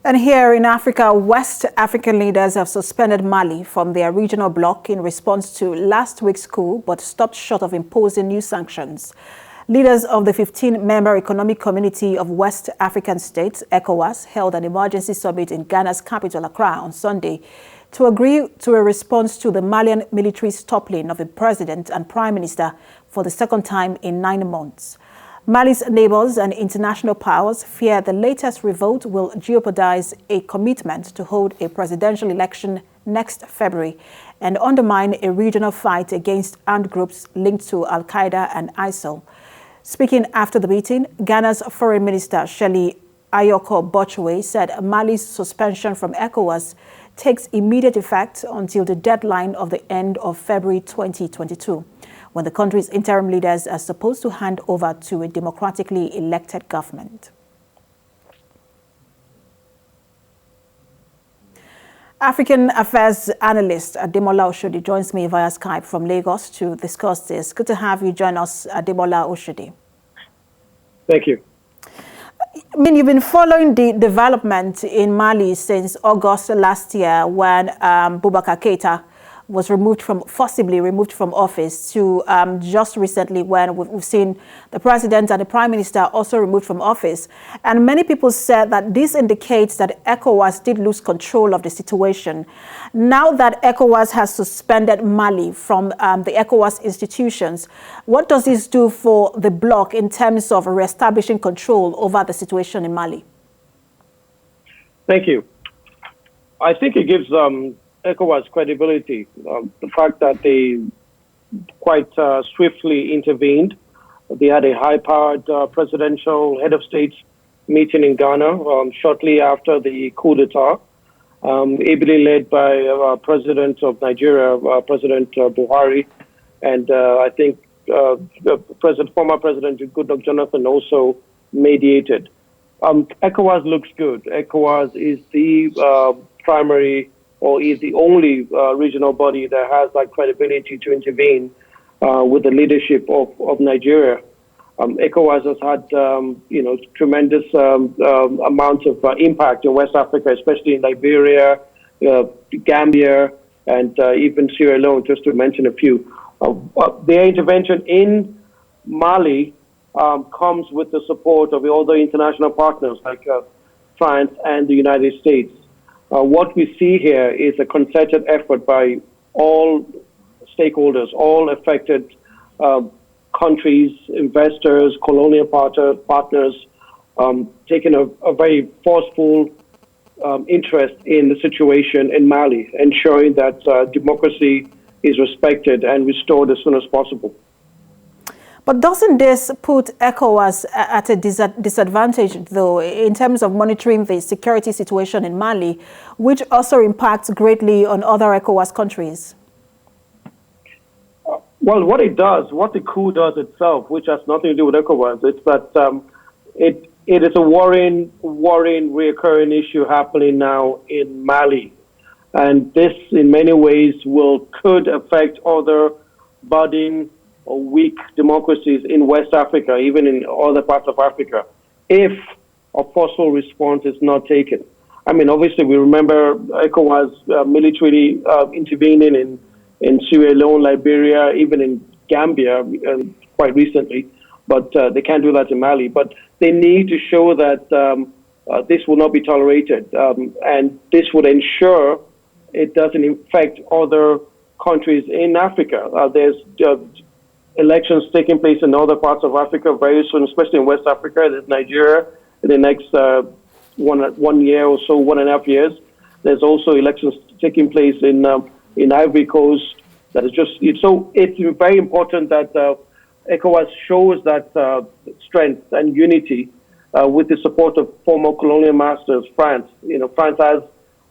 And here in Africa, West African leaders have suspended Mali from their regional bloc in response to last week's coup, but stopped short of imposing new sanctions. Leaders of the 15-member Economic Community of West African States, ECOWAS, held an emergency summit in Ghana's capital, Accra, on Sunday to agree to a response to the Malian military's toppling of a president and prime minister for the second time in 9 months. Mali's neighbors and international powers fear the latest revolt will jeopardize a commitment to hold a presidential election next February and undermine a regional fight against armed groups linked to Al-Qaeda and ISIL. Speaking after the meeting, Ghana's Foreign Minister Shelley Ayoko Bochwe said Mali's suspension from ECOWAS takes immediate effect until the deadline of the end of February 2022, when the country's interim leaders are supposed to hand over to a democratically elected government. African Affairs Analyst Ademola Oshodi joins me via Skype from Lagos to discuss this. Good to have you join us, Ademola Oshodi. Thank you. I mean, you've been following the development in Mali since August last year when Boubacar Keïta was forcibly removed from office to just recently when we've seen the president and the prime minister also removed from office. And many people said that this indicates that ECOWAS did lose control of the situation. Now that ECOWAS has suspended Mali from the ECOWAS institutions, what does this do for the bloc in terms of reestablishing control over the situation in Mali? Thank you. I think it gives ECOWAS credibility. The fact that they quite swiftly intervened. They had a high-powered presidential head of state meeting in Ghana shortly after the coup d'etat, ably led by President of Nigeria, President Buhari, and I think former President Goodluck Jonathan also mediated. ECOWAS looks good. ECOWAS is the primary or is the only regional body that has that credibility to intervene with the leadership of Nigeria. ECOWAS has had, tremendous amounts of impact in West Africa, especially in Liberia, Gambia, and even Sierra Leone, just to mention a few. Their intervention in Mali comes with the support of the other international partners like France and the United States. What we see here is a concerted effort by all stakeholders, all affected countries, investors, colonial partners, taking a very forceful interest in the situation in Mali, ensuring that democracy is respected and restored as soon as possible. But doesn't this put ECOWAS at a disadvantage, though, in terms of monitoring the security situation in Mali, which also impacts greatly on other ECOWAS countries? Well, what the coup does itself, which has nothing to do with ECOWAS, it's that it is a worrying, reoccurring issue happening now in Mali. And this, in many ways, could affect other budding or weak democracies in West Africa, even in other parts of Africa, if a forceful response is not taken. I mean, obviously, we remember ECOWAS militarily intervening in Sierra Leone, Liberia, even in Gambia quite recently, but they can't do that in Mali. But they need to show that this will not be tolerated, and this would ensure it doesn't affect other countries in Africa. There's elections taking place in other parts of Africa very soon, especially in West Africa. There's Nigeria in the next 1 year or so, 1.5 years. There's also elections taking place in Ivory Coast. That is so it's very important that ECOWAS shows that strength and unity with the support of former colonial masters, France. France has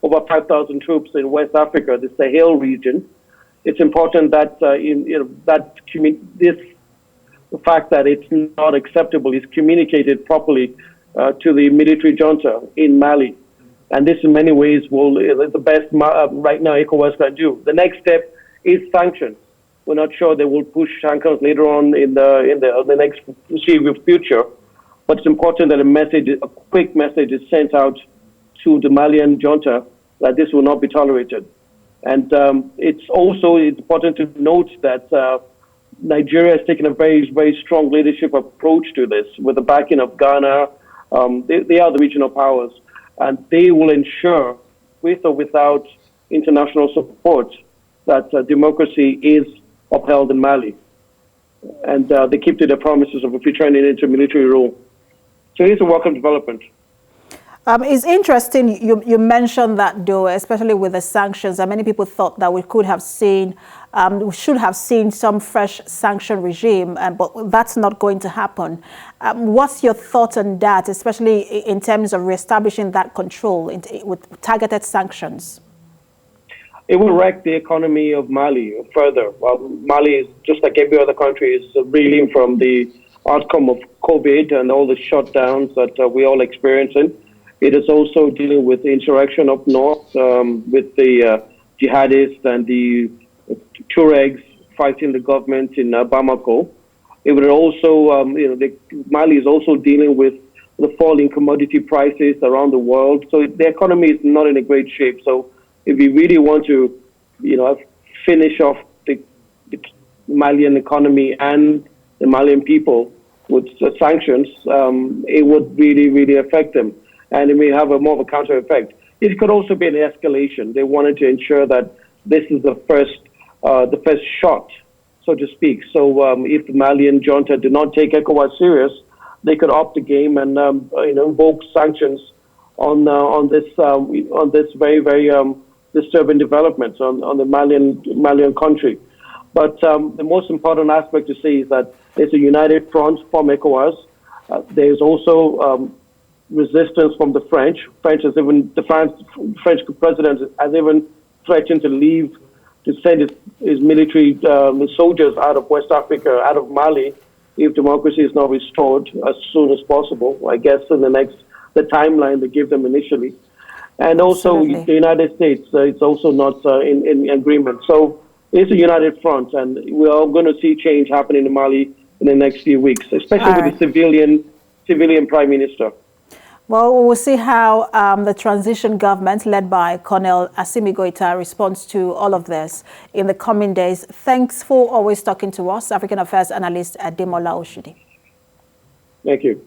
over 5,000 troops in West Africa, the Sahel region. It's important that the fact that it's not acceptable is communicated properly to the military junta in Mali, and this in many ways is the best right now ECOWAS can do. The next step is sanctions. We're not sure they will push sanctions later on in the next foreseeable future, but it's important that a quick message is sent out to the Malian junta that this will not be tolerated. And it's also important to note that Nigeria has taken a very, very strong leadership approach to this with the backing of Ghana. They are the regional powers, and they will ensure, with or without international support, that democracy is upheld in Mali. And they keep to their promises of returning into military rule. So it's a welcome development. It's interesting you mentioned that, though, especially with the sanctions. Many people thought that we should have seen some fresh sanction regime, but that's not going to happen. What's your thoughts on that, especially in terms of reestablishing that control with targeted sanctions? It will wreck the economy of Mali further. Well, Mali is, just like every other country, is reeling from the outcome of COVID and all the shutdowns that we all experiencing. It is also dealing with the insurrection up north, with the jihadists and the Tuaregs fighting the government in Bamako. It would also, Mali is also dealing with the falling commodity prices around the world. So the economy is not in a great shape. So if we really want to, finish off the Malian economy and the Malian people with sanctions, it would really, really affect them. And it may have more of a counter effect. It could also be an escalation. They wanted to ensure that this is the first shot, so to speak. So if the Malian junta did not take ECOWAS serious, they could up the game and invoke sanctions on this very, very disturbing developments on the Malian country. But the most important aspect to see is that there's a united front from ECOWAS. There's also resistance from the French. The French president has even threatened to send his military soldiers out of West Africa, out of Mali, if democracy is not restored as soon as possible. I guess in the timeline they give them initially. And also the United States, it's also not in agreement. So it's a united front, and we're all going to see change happening in Mali in the next few weeks, especially with the civilian prime minister. Well, we'll see how the transition government led by Colonel Assimi Goita responds to all of this in the coming days. Thanks for always talking to us, African Affairs Analyst Ademola Oshodi. Thank you.